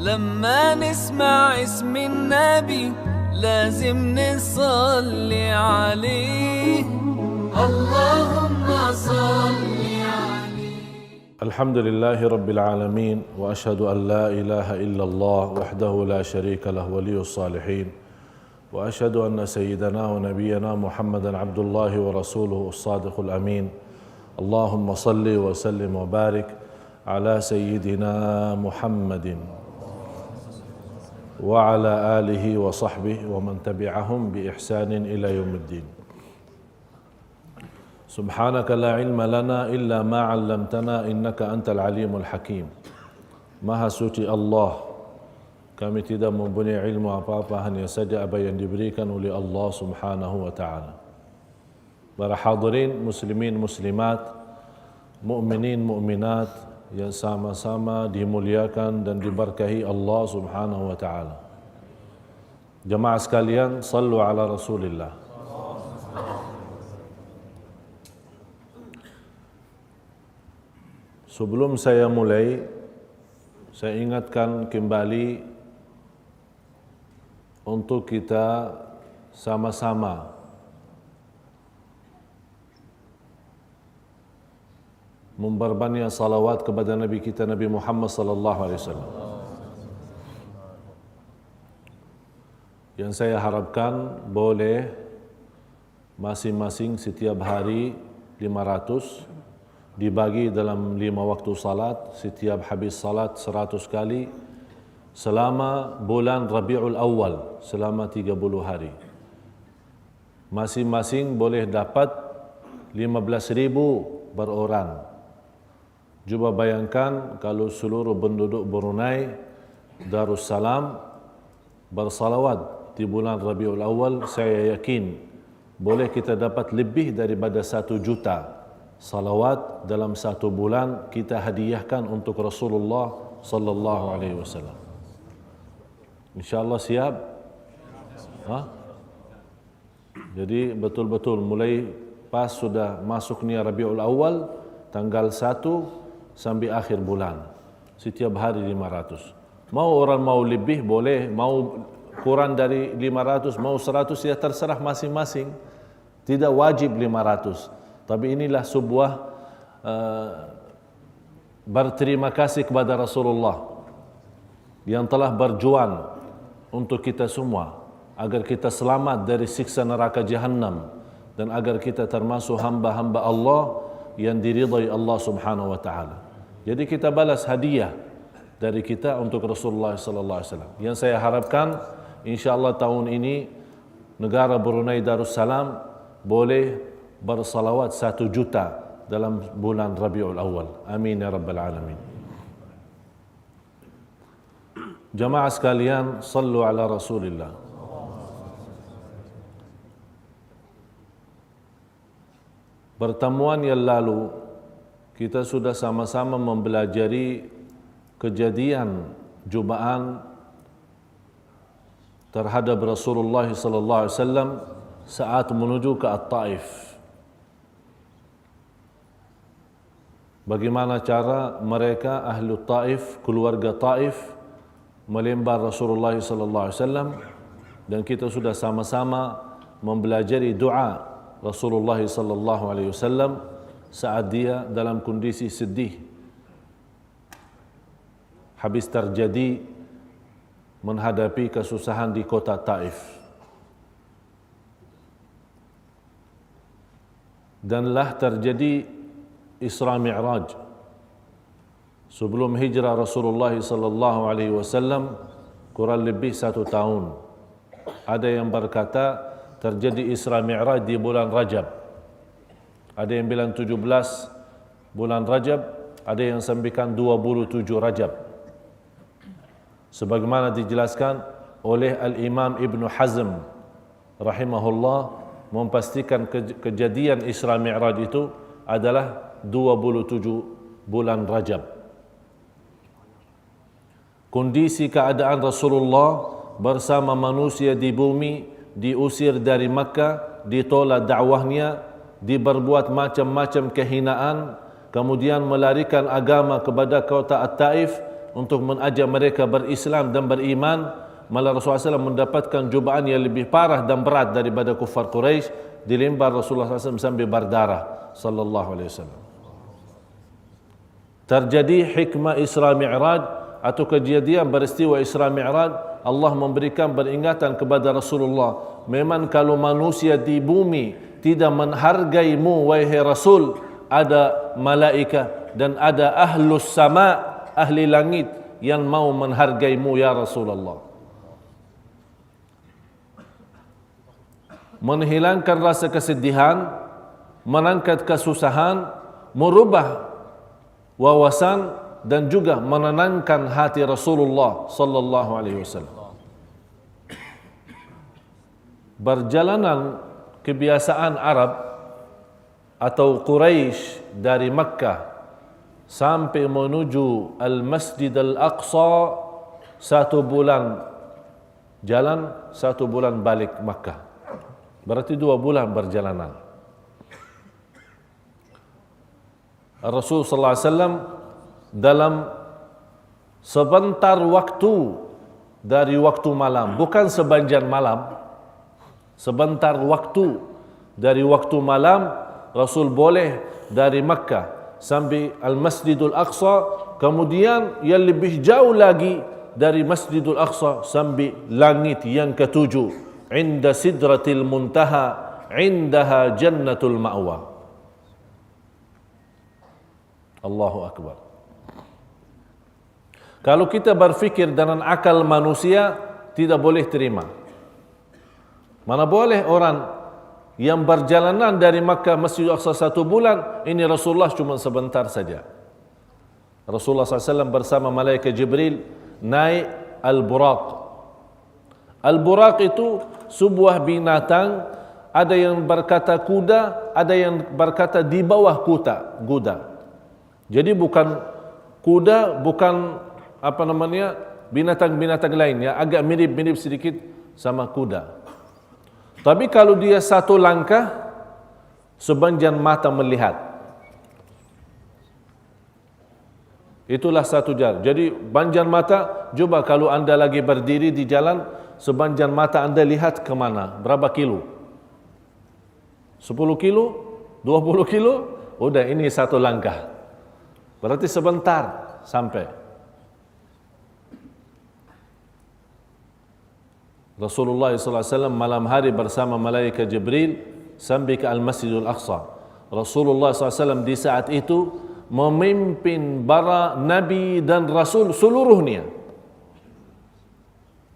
لما نسمع اسم النبي لازم نصلي عليه اللهم صل عليه. الحمد لله رب العالمين وأشهد أن لا إله إلا الله وحده لا شريك له ولي الصالحين وأشهد أن سيدنا ونبينا محمدا عبد الله ورسوله الصادق الأمين. اللهم صل وسلم وبارك على سيدنا محمد وعلى آله وصحبه ومن تبعهم بإحسان إلى يوم الدين. سبحانك لا علم لنا إلا ما علمتنا إنك أنت العليم الحكيم. Maha suci Allah, kami tidak mempunyai ilmu apa-apa, hanya saja apa yang diberikan oleh Allah Subhanahu wa taala. Para hadirin muslimin muslimat, mukminin mukminat yang sama-sama dimuliakan dan diberkahi Allah Subhanahu wa taala. Jemaah sekalian, sallu ala Rasulillah. Sebelum saya mulai, saya ingatkan kembali untuk kita sama-sama memperbanyak salawat kepada Nabi kita Nabi Muhammad sallallahu alaihi wasallam. Yang saya harapkan boleh masing-masing setiap hari 500 dibagi dalam 5 waktu salat, setiap habis salat 100 kali selama bulan Rabiul Awal selama 30 hari. Masing-masing boleh dapat 15,000 per orang. Cuba bayangkan kalau seluruh penduduk Brunei Darussalam bersalawat di bulan Rabiul Awal, saya yakin boleh kita dapat lebih daripada 1 juta salawat dalam 1 bulan kita hadiahkan untuk Rasulullah sallallahu alaihi wasallam. Insyaallah siap? Jadi betul-betul mulai pas sudah masuk ni Rabiul Awal tanggal 1 sampai akhir bulan, setiap hari 500. Mau orang mau lebih boleh, mau kurang dari 500, mau 100, ya terserah masing-masing. Tidak wajib 500. Tapi inilah sebuah berterima kasih kepada Rasulullah yang telah berjuang untuk kita semua agar kita selamat dari siksa neraka Jahannam dan agar kita termasuk hamba-hamba Allah yang diridai Allah Subhanahu wa taala. Jadi kita balas hadiah dari kita untuk Rasulullah sallallahu alaihi wasallam. Yang saya harapkan insyaallah tahun ini negara Brunei Darussalam boleh bersalawat 1 juta dalam bulan Rabiul Awal. Amin ya rabbal alamin. Jamaah sekalian, sallu ala Rasulillah. Pertemuan yang lalu kita sudah sama-sama mempelajari kejadian cubaan terhadap Rasulullah sallallahu alaihi wasallam saat menuju ke At-Taif. Bagaimana cara mereka ahli Taif, keluarga Taif melempar Rasulullah sallallahu alaihi wasallam, dan kita sudah sama-sama mempelajari doa Rasulullah sallallahu alaihi wasallam saat dia dalam kondisi sedih habis terjadi menghadapi kesusahan di kota Taif. Danlah terjadi Isra Mi'raj sebelum hijrah Rasulullah sallallahu alaihi wasallam kurang lebih 1 tahun. Ada yang berkata terjadi Isra Mi'raj di bulan Rajab. Ada yang bilang 17 bulan Rajab, ada yang sampaikan 27 Rajab. Sebagaimana dijelaskan oleh Al-Imam Ibn Hazm rahimahullah, memastikan kejadian Isra Mi'raj itu adalah 27 bulan Rajab. Kondisi keadaan Rasulullah bersama manusia di bumi diusir dari Makkah, ditolak dakwahnya, diberbuat macam-macam kehinaan, kemudian melarikan agama kepada kota At-Taif untuk mengajak mereka berislam dan beriman, malah Rasulullah SAW mendapatkan cubaan yang lebih parah dan berat daripada kufar Quraisy, dilempar Rasulullah SAW sambil berdarah sallallahu alaihi wasallam. Terjadi hikmah Isra Mi'raj atau kejadian peristiwa Isra Mi'raj, Allah memberikan peringatan kepada Rasulullah, memang kalau manusia di bumi tidak menghargaimu wahai Rasul, ada malaikat dan ada ahlus sama, ahli langit yang mau menghargaimu ya Rasulullah. Menghilangkan rasa kesedihan, mengangkat kesusahan, merubah wawasan dan juga menenangkan hati Rasulullah sallallahu alaihi wasallam. Perjalanan kebiasaan Arab atau Quraisy dari Makkah sampai menuju Al-Masjid Al-Aqsa 1 bulan jalan, 1 bulan balik Makkah. Berarti 2 bulan perjalanan. Rasul sallallahu alaihi wasallam dalam sebentar waktu dari waktu malam, bukan sepanjang malam, sebentar waktu dari waktu malam, Rasul boleh dari Makkah sampai Al-Masjidul Aqsa, kemudian yang lebih jauh lagi dari Masjidul Aqsa sampai langit yang ke-7, inda sidratil muntaha, indaha jannatul ma'wa. Allahu Akbar. Kalau kita berfikir dengan akal manusia, tidak boleh terima. Mana boleh orang yang berjalanan dari Makkah Masjidul Aqsa 1 bulan, ini Rasulullah cuma sebentar saja. Rasulullah SAW bersama malaikat Jibril naik Al-Buraq. Al-Buraq itu sebuah binatang, ada yang berkata kuda, ada yang berkata di bawah kuda. Jadi bukan kuda, bukan binatang-binatang lain yang agak mirip-mirip sedikit sama kuda. Tapi kalau dia 1 langkah, sepanjang mata melihat. Itulah 1 jarak. Jadi panjang mata, coba kalau anda lagi berdiri di jalan, sepanjang mata anda lihat ke mana, berapa kilo? 10 kilo? 20 kilo? Udah, ini 1 langkah. Berarti sebentar sampai. Rasulullah SAW malam hari bersama malaikat Jibril sampai ke Al-Masjidul Aqsa. Rasulullah SAW di saat itu memimpin para nabi dan rasul seluruhnya.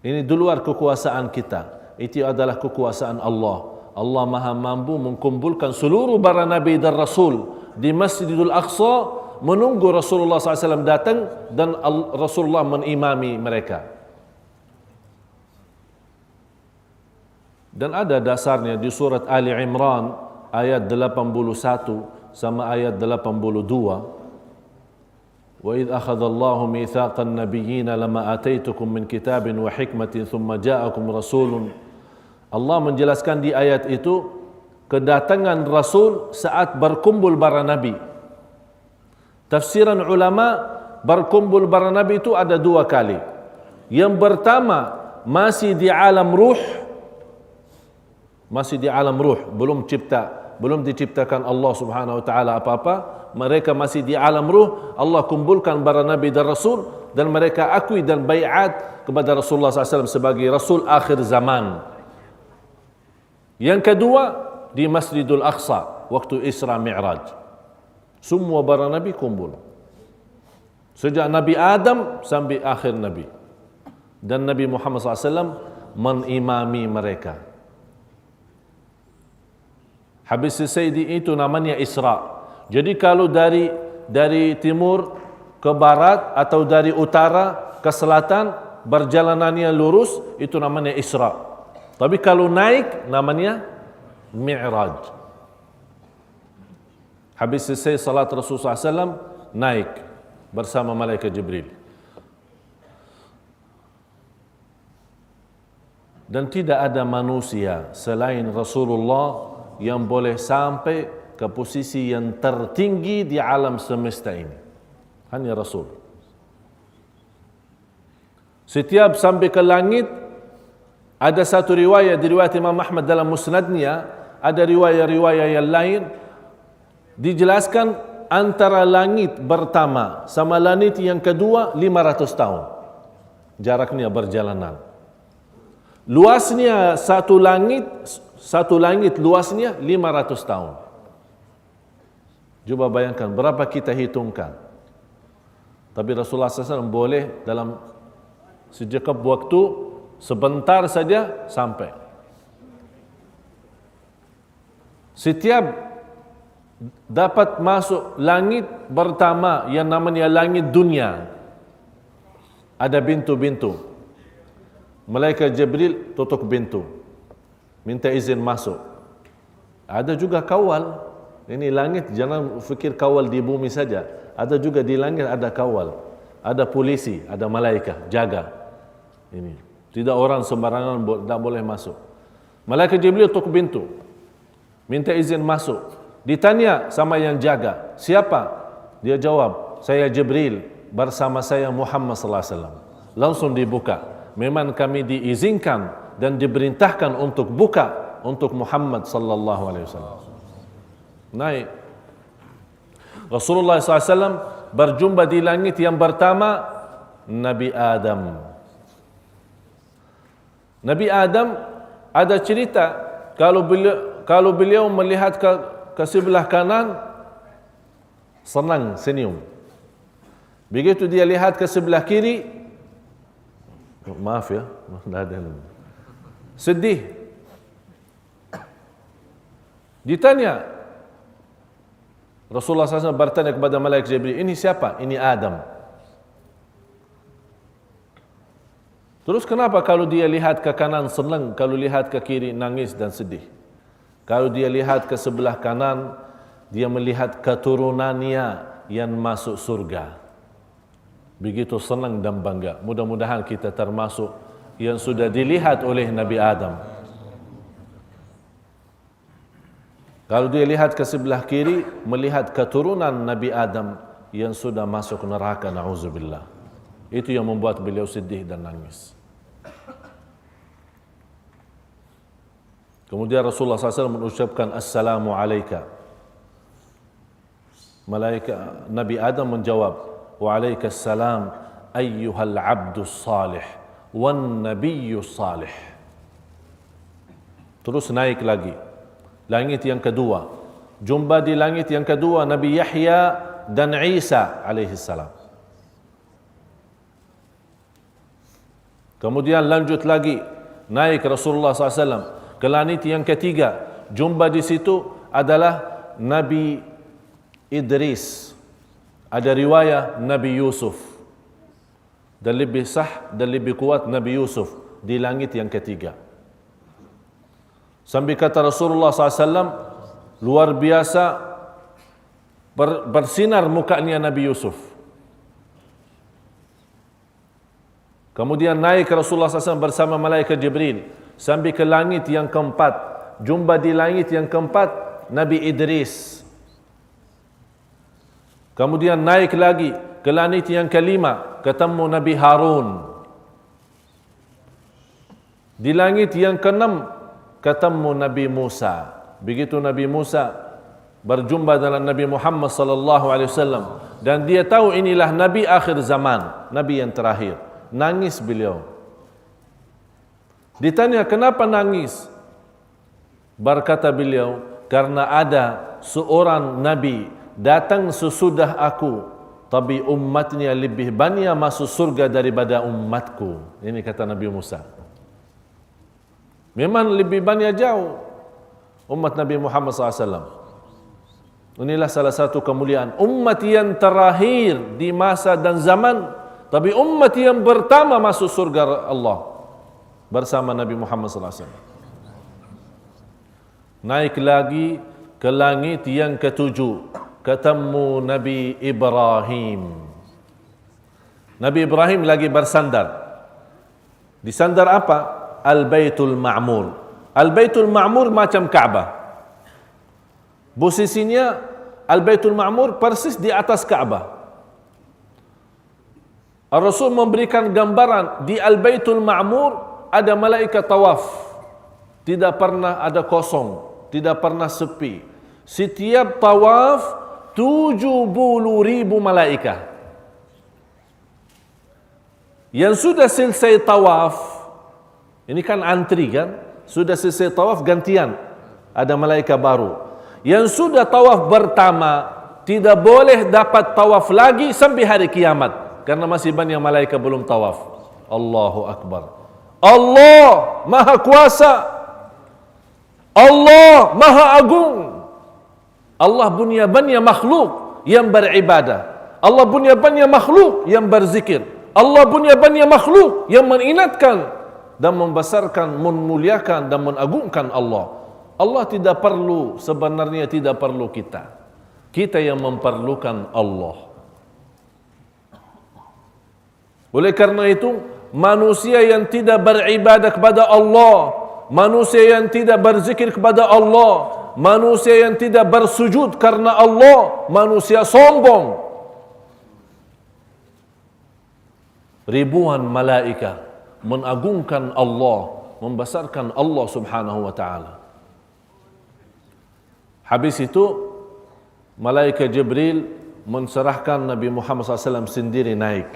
Ini di luar kekuasaan kita. Itu adalah kekuasaan Allah. Allah Maha mampu mengumpulkan seluruh para nabi dan rasul di Masjidul Aqsa, menunggu Rasulullah SAW datang dan Rasulullah mengimami mereka. Dan ada dasarnya di surat Ali Imran ayat 81 sama ayat 82. Wa idh akhadallahu mitsaqan nabiyyina lama ataitukum min kitabin wa hikmatin thumma ja'akum rasulun. Allah menjelaskan di ayat itu kedatangan Rasul saat berkumpul para nabi. Tafsiran ulama, berkumpul para nabi itu ada 2 kali. Yang pertama masih di alam ruh, belum diciptakan Allah Subhanahu wa taala apa-apa, mereka masih di alam ruh. Allah kumpulkan para nabi dan rasul dan mereka akui dan baiat kepada Rasulullah SAW sebagai rasul akhir zaman. Yang kedua di Masjidul Aqsa waktu Isra Mi'raj. Semua para nabi kumpul. Sejak Nabi Adam sampai akhir nabi. Dan Nabi Muhammad SAW mengimami mereka. Habis selesai itu namanya Isra. Jadi kalau dari timur ke barat atau dari utara ke selatan, perjalanannya lurus, itu namanya Isra. Tapi kalau naik namanya Mi'raj. Habis selesai salat Rasulullah SAW, naik bersama malaikat Jibril. Dan tidak ada manusia selain Rasulullah yang boleh sampai ke posisi yang tertinggi di alam semesta ini. Hanya Rasul. Setiap sampai ke langit, ada satu riwayat di riwayat Imam Ahmad dalam musnadnya, ada riwayat-riwayat yang lain dijelaskan antara langit pertama sama langit yang kedua 500 tahun jaraknya perjalanan. Luasnya satu langit luasnya 500 tahun. Coba bayangkan berapa kita hitungkan. Tapi Rasulullah SAW boleh dalam sekejap waktu sebentar saja sampai. Setiap dapat masuk langit pertama yang namanya langit dunia, ada pintu-pintu. Malaikat Jibril tutup pintu, minta izin masuk. Ada juga kawal. Ini langit, jangan fikir kawal di bumi saja. Ada juga di langit ada kawal, ada polisi, ada malaikat jaga. Ini tidak orang sembarangan tidak boleh masuk. Malaikat Jibril tutup pintu, minta izin masuk. Ditanya sama yang jaga, siapa? Dia jawab, saya Jibril, bersama saya Muhammad sallallahu alaihi wasallam. Langsung dibuka. Memang kami diizinkan dan diperintahkan untuk buka untuk Muhammad sallallahu alaihi wasallam. Naik. Rasulullah SAW berjumpa di langit yang pertama Nabi Adam. Nabi Adam ada cerita kalau beliau melihat ke sebelah kanan senang senyum. Begitu dia lihat ke sebelah kiri, maaf ya, sedih. Ditanya, Rasulullah SAW bertanya kepada malaikat Jibril, ini siapa? Ini Adam. Terus kenapa kalau dia lihat ke kanan senang, kalau lihat ke kiri nangis dan sedih? Kalau dia lihat ke sebelah kanan, dia melihat keturunannya yang masuk surga. Begitu senang dan bangga. Mudah-mudahan kita termasuk yang sudah dilihat oleh Nabi Adam. Kalau dia lihat ke sebelah kiri, melihat keturunan Nabi Adam yang sudah masuk neraka, na'udzubillah. Itu yang membuat beliau sedih dan nangis. Kemudian Rasulullah SAW mengucapkan Assalamu alaika. Malaikat Nabi Adam menjawab, Wa alaika assalam ayyuhal abdus salih wan nabiyyus salih. Terus naik lagi. Langit yang kedua, jumpa di langit yang kedua Nabi Yahya dan Isa alaihi salam. Kemudian lanjut lagi, naik Rasulullah SAW ke langit yang ketiga. Jumpa di situ adalah Nabi Idris. Ada riwayat Nabi Yusuf. Dan lebih sah dan lebih kuat Nabi Yusuf di langit yang ketiga. Sampai kata Rasulullah SAW, luar biasa bersinar mukanya Nabi Yusuf. Kemudian naik Rasulullah SAW bersama malaikat Jibril sampai ke langit yang keempat. Jumpa di langit yang keempat Nabi Idris. Kemudian naik lagi ke langit yang kelima, ketemu Nabi Harun. Di langit yang keenam ketemu Nabi Musa. Begitu Nabi Musa berjumpa dengan Nabi Muhammad sallallahu alaihi wasallam dan dia tahu inilah nabi akhir zaman, nabi yang terakhir. Nangis beliau. Ditanya kenapa nangis? Berkata beliau, karena ada seorang nabi datang sesudah aku, tapi umatnya lebih banyak masuk surga daripada umatku. Ini kata Nabi Musa. Memang lebih banyak jauh umat Nabi Muhammad SAW. Inilah salah satu kemuliaan umat yang terakhir di masa dan zaman, tapi umat yang pertama masuk surga Allah bersama Nabi Muhammad SAW. Naik lagi ke langit yang ketujuh, ketemu Nabi Ibrahim. Nabi Ibrahim lagi bersandar. Disandar apa? Al-Baitul Ma'mur. Al-Baitul Ma'mur macam Kaabah. Posisinya Al-Baitul Ma'mur persis di atas Kaabah. Rasul memberikan gambaran di Al-Baitul Ma'mur ada malaikat tawaf. Tidak pernah ada kosong, tidak pernah sepi. Setiap tawaf 70,000 malaikat. Yang sudah selesai tawaf, ini kan antri kan, sudah selesai tawaf gantian, ada malaikat baru. Yang sudah tawaf pertama tidak boleh dapat tawaf lagi sampai hari kiamat, karena masih banyak malaikat belum tawaf. Allahu Akbar. Allah Maha Kuasa, Allah Maha Agung. Allah punya banyak makhluk yang beribadah, Allah punya banyak makhluk yang berzikir, Allah punya banyak makhluk yang mengingatkan dan membesarkan, memuliakan dan mengagungkan Allah. Allah tidak perlu, sebenarnya tidak perlu kita. Kita yang memerlukan Allah. Oleh karena itu, manusia yang tidak beribadah kepada Allah, manusia yang tidak berzikir kepada Allah, manusia yang tidak bersujud karena Allah, manusia sombong. Ribuan malaikat mengagungkan Allah, membesarkan Allah Subhanahu wa taala. Habis itu malaikat Jibril menserahkan Nabi Muhammad SAW sendiri naik.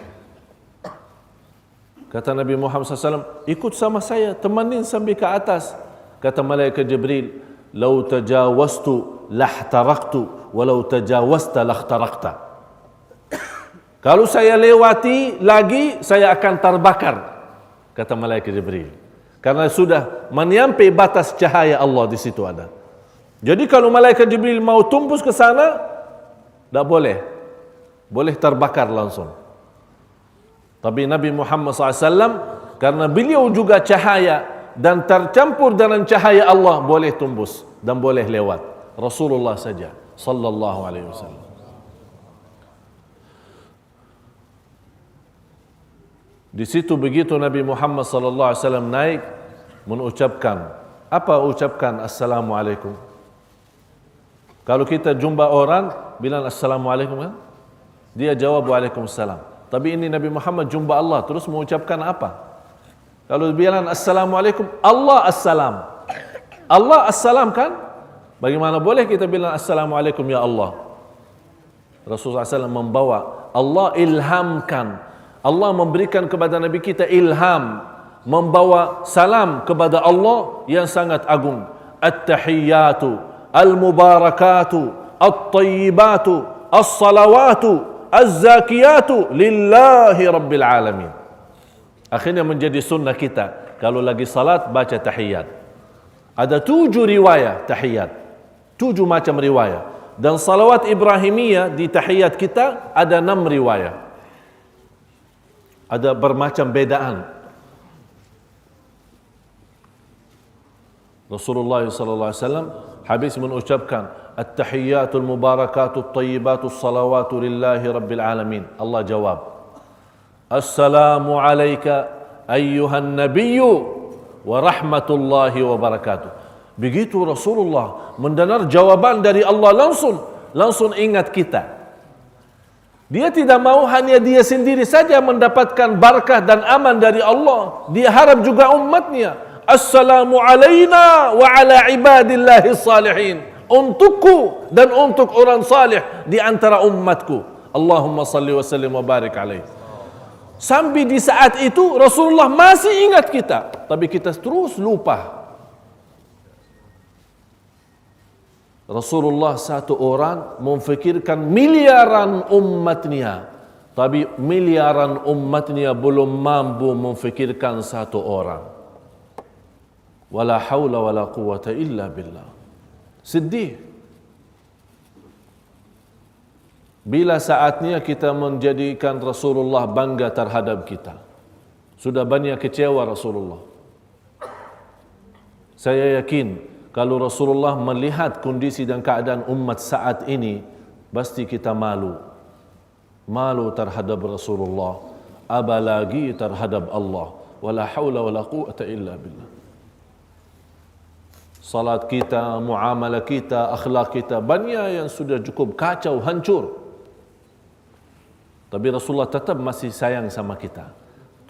Kata Nabi Muhammad SAW, ikut sama saya, temanin sampai ke atas. Kata malaikat Jibril, "Lau tajawaztu lahtaraktu, walau tajawazta lahtarakta." Kalau saya lewati lagi, saya akan terbakar, kata malaikat Jibril. Karena sudah menyampai batas cahaya Allah di situ ada. Jadi kalau malaikat Jibril mau tembus ke sana, tak boleh. Boleh terbakar langsung. Tapi Nabi Muhammad SAW, karena beliau juga cahaya dan tercampur dengan cahaya Allah, boleh tembus dan boleh lewat. Rasulullah saja sallallahu alaihi wasallam. Di situ begitu Nabi Muhammad sallallahu alaihi wasallam naik, mengucapkan, apa ucapkan assalamualaikum? Kalau kita jumpa orang bilang assalamualaikum kan? Dia jawab waalaikumsalam. Tapi ini Nabi Muhammad jumpa Allah terus mengucapkan apa? Kalau bilang assalamualaikum, Allah assalam. Allah assalam kan? Bagaimana boleh kita bilang assalamualaikum ya Allah? Rasulullah SAW membawa, Allah ilhamkan, Allah memberikan kepada Nabi kita ilham, membawa salam kepada Allah yang sangat agung. At-tahiyyatu al-mubarakatu at-tayyibatu as-salawatu az-zakiyatu lillahi rabbil alamin. Akhirnya menjadi sunnah kita, kalau lagi salat baca tahiyat. Ada 7 riwayat tahiyat, 7 macam riwayat. Dan salawat Ibrahimiyah di tahiyat kita ada 6 riwayat. Ada bermacam bedaan. Rasulullah sallallahu alaihi wasallam habis mengucapkan at-tahiyyatul mubarakatut tayyibatus salawatu lillahi rabbil alamin. Allah jawab, assalamu alayka ayyuhan nabiyyu wa rahmatullahi wa barakatuh. Begitu Rasulullah mendengar jawaban dari Allah, langsung ingat kita. Dia tidak mau hanya dia sendiri saja mendapatkan barakah dan aman dari Allah, dia harap juga umatnya. Assalamu alayna wa ala ibadillahi salihin. Untukku dan untuk orang salih di antara umatku. Allahumma salli wa sallim wa barik alaihi. Sampai di saat itu Rasulullah masih ingat kita, tapi kita terus lupa. Rasulullah satu orang memfikirkan miliaran umatnya, tapi miliaran umatnya belum mampu memfikirkan satu orang. Wala haula wala quwata illa billah. Sedih. Bila saatnya kita menjadikan Rasulullah bangga terhadap kita. Sudah banyak kecewa Rasulullah. Saya yakin kalau Rasulullah melihat kondisi dan keadaan umat saat ini, pasti kita malu. Malu terhadap Rasulullah, apalagi terhadap Allah. Wala haula wala quwata illa billah. Salat kita, muamalah kita, akhlak kita, banyak yang sudah cukup kacau, hancur. Tapi Rasulullah tetap masih sayang sama kita.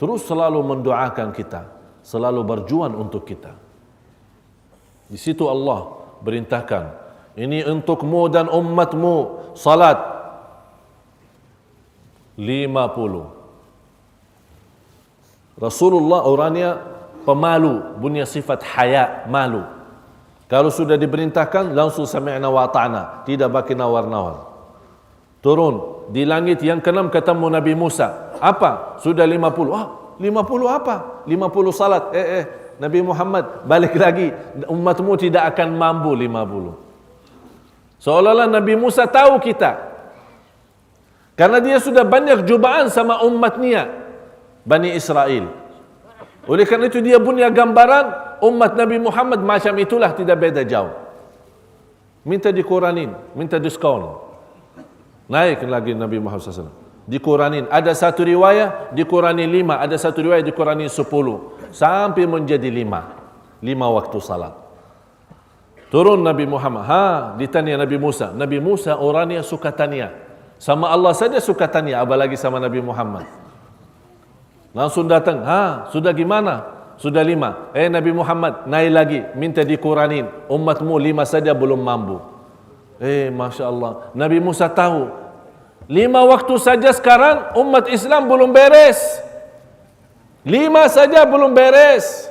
Terus selalu mendoakan kita, selalu berjuang untuk kita. Di situ Allah berintahkan, ini untukmu dan umatmu salat 50. Rasulullah orangnya pemalu, punya sifat haya, malu. Kalau sudah diperintahkan langsung sami'na wa ta'na, tidak bagi nawar-nawar. Turun di langit yang keenam ketemu Nabi Musa. Apa? Sudah 50. 50 apa? 50 salat. Nabi Muhammad balik lagi, umatmu tidak akan mampu 50. Seolah-olah Nabi Musa tahu kita. Karena dia sudah banyak cubaan sama umatnya, Bani Israel. Oleh karena itu dia punya gambaran umat Nabi Muhammad macam itulah, tidak beda jauh. Minta dikuranin, minta diskon. Naik lagi Nabi Muhammad SAW. Dikuranin. Ada satu riwayat dikurani 5, ada satu riwayat dikurani 10. Sampai menjadi 5. 5 waktu salat. Turun Nabi Muhammad. Ditanya Nabi Musa. Nabi Musa orangnya suka tanya. Sama Allah saja suka tanya, apalagi sama Nabi Muhammad. Langsung datang. Sudah gimana? Sudah 5. Nabi Muhammad naik lagi, minta dikuranin. Umatmu 5 saja belum mampu. Masya Allah. Nabi Musa tahu 5 waktu saja sekarang umat Islam belum beres. 5 saja belum beres.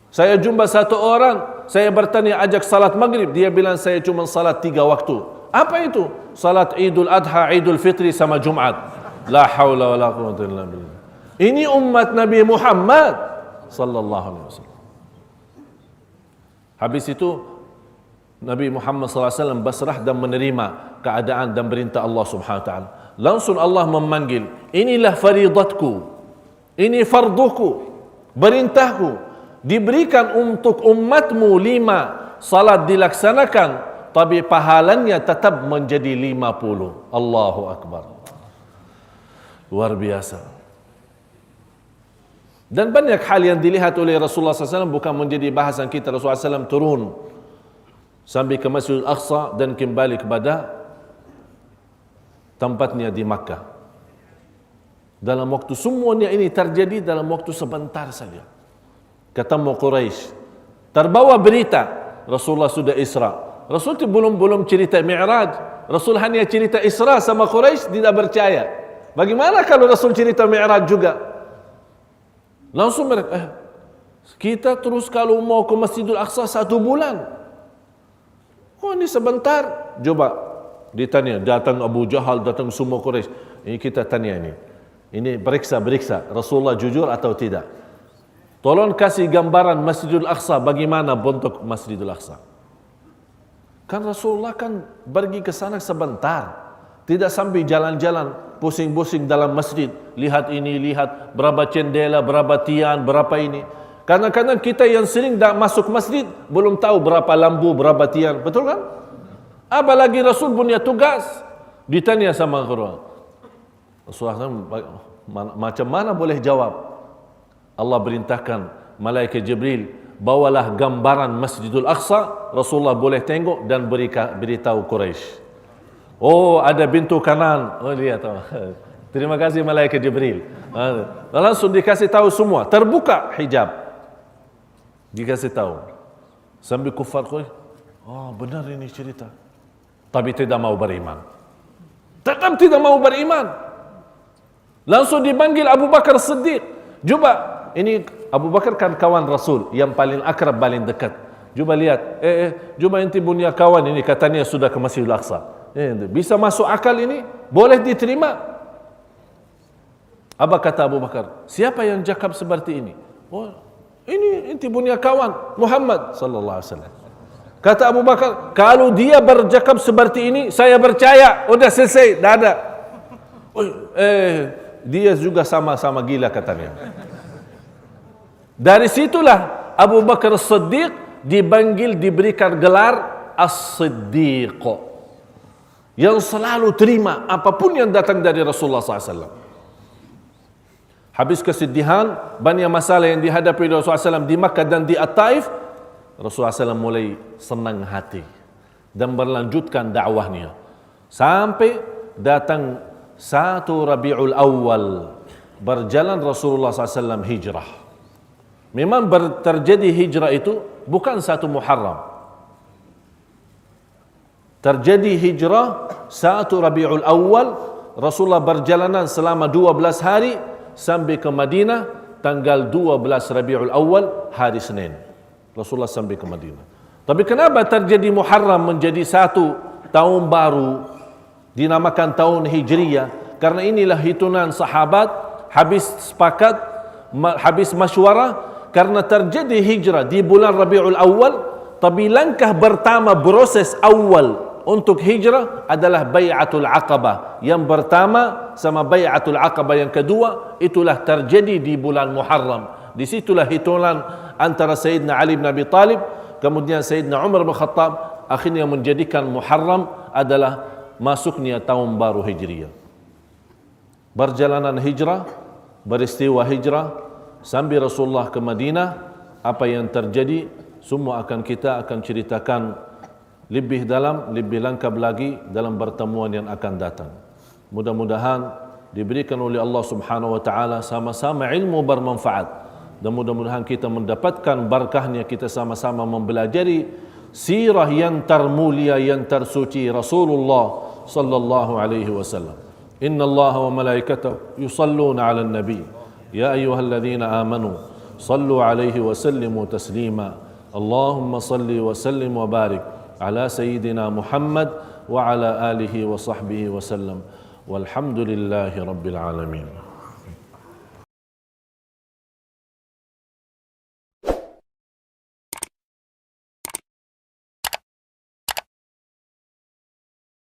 Saya jumpa satu orang, saya bertanya ajak salat maghrib, dia bilang saya cuma salat 3 waktu. Apa itu? Salat Idul Adha, Idul Fitri sama Jumat. La haula wa la quwwata illa billah. Ini umat Nabi Muhammad sallallahu alaihi wasallam. Habis itu Nabi Muhammad SAW berserah dan menerima keadaan dan perintah Allah Subhanahu Wa Taala. Langsung Allah memanggil, inilah faridatku, ini farduku, perintahku, diberikan untuk umatmu 5 salat dilaksanakan, tapi pahalanya tetap menjadi 50. Allahu Akbar. Luar biasa. Dan banyak hal yang dilihat oleh Rasulullah SAW bukan menjadi bahasan kita. Rasulullah SAW turun sampai ke Masjidil Aqsa dan kembali kepada tempatnya di Makkah. Dalam waktu semuanya ini terjadi dalam waktu sebentar saja. Ketemu Quraisy, terbawa berita Rasulullah sudah Isra. Rasul itu belum cerita Mi'raj. Rasul hanya cerita Isra sama Quraisy, tidak percaya. Bagaimana kalau Rasul cerita Mi'raj juga? Langsung mereka, kita terus kalau mau ke Masjidil Aqsa 1 bulan. Ini sebentar. Coba ditanya, datang Abu Jahal, datang semua Quraisy. Ini kita tanya ini. Ini beriksa Rasulullah jujur atau tidak. Tolong kasih gambaran Masjidil Aqsa, bagaimana bentuk Masjidil Aqsa. Kan Rasulullah kan pergi ke sana sebentar. Tidak sampai jalan-jalan pusing-pusing dalam masjid. Lihat ini, lihat berapa cendela, berapa tiang, berapa ini. Kadang-kadang kita yang sering dah masuk masjid belum tahu berapa lampu, berapa tiang, betul kan? Apalagi Rasul punya tugas. Ditanya sama Quran. Rasulullah macam mana boleh jawab? Allah perintahkan malaikat Jibril, bawalah gambaran Masjidil Aqsa. Rasulullah boleh tengok dan beritahu Quraisy. Ada pintu kanan. Lihat. Terima kasih malaikat Jibril. Langsung dikasih tahu semua. Terbuka hijab. Dikasih tahu. Sambil kufar Quraisy, benar ini cerita. Tapi tidak mau beriman. Tetap tidak mau beriman. Langsung dipanggil Abu Bakar Siddiq. Coba, ini Abu Bakar kan kawan Rasul yang paling akrab, paling dekat. Coba lihat, coba inti punya kawan ini katanya sudah ke Masjidil Aqsa. Bisa masuk akal ini? Boleh diterima? Apa kata Abu Bakar? Siapa yang cakap seperti ini? Ini inti punya kawan Muhammad sallallahu alaihi wasallam. Kata Abu Bakar, kalau dia bercakap seperti ini, saya percaya. Udah selesai, dah ada. Dia juga sama-sama gila katanya. Dari situlah Abu Bakar Siddiq dipanggil, diberikan gelar As-Siddiq, yang selalu terima apapun yang datang dari Rasulullah SAW. Habis kesedihan, banyak masalah yang dihadapi Rasulullah SAW di Makkah dan di At-Taif, Rasulullah SAW mulai senang hati dan berlanjutkan dakwahnya sampai datang 1 Rabiul Awal berjalan Rasulullah SAW hijrah. Memang terjadi hijrah itu bukan 1 Muharram. Terjadi hijrah 1 Rabiul Awal, Rasulullah berjalanan selama 12 hari sampai ke Madinah tanggal 12 Rabiul Awal, hari Senin. Rasulullah sampai ke Madinah. Tapi kenapa terjadi Muharram menjadi 1 tahun baru, dinamakan tahun Hijriyah? Karena inilah hitungan sahabat habis sepakat, habis masywarah, karena terjadi hijrah di bulan Rabiul Awal. Tapi langkah pertama proses awal untuk hijrah adalah Bai'atul Aqabah. Yang pertama sama Bai'atul Aqabah yang kedua itulah terjadi di bulan Muharram. Di situlah hitungan antara Sayyidina Ali bin Abi Talib kemudian Sayyidina Umar bin Khattab akhirnya menjadikan Muharram adalah masuknya tahun baru Hijriyah. Perjalanan hijrah, peristiwa hijrah sambil Rasulullah ke Madinah, apa yang terjadi semua kita akan ceritakan lebih dalam, lebih lengkap lagi dalam pertemuan yang akan datang. Mudah-mudahan diberikan oleh Allah Subhanahu wa taala sama-sama ilmu bermanfaat, dan mudah-mudahan kita mendapatkan barakahnya, kita sama-sama mempelajari sirah yang termulia, yang tersuci Rasulullah sallallahu alaihi wasallam. Inna Allah wa malaikatahu yusalluna 'alan nabi ya ayyuhalladzina amanu sallu alaihi wa sallimu taslima. Allahumma salli wa sallim wa barik ala sayyidina Muhammad wa ala alihi wa sahbihi wa sallam. Walhamdulillahi rabbil alamin.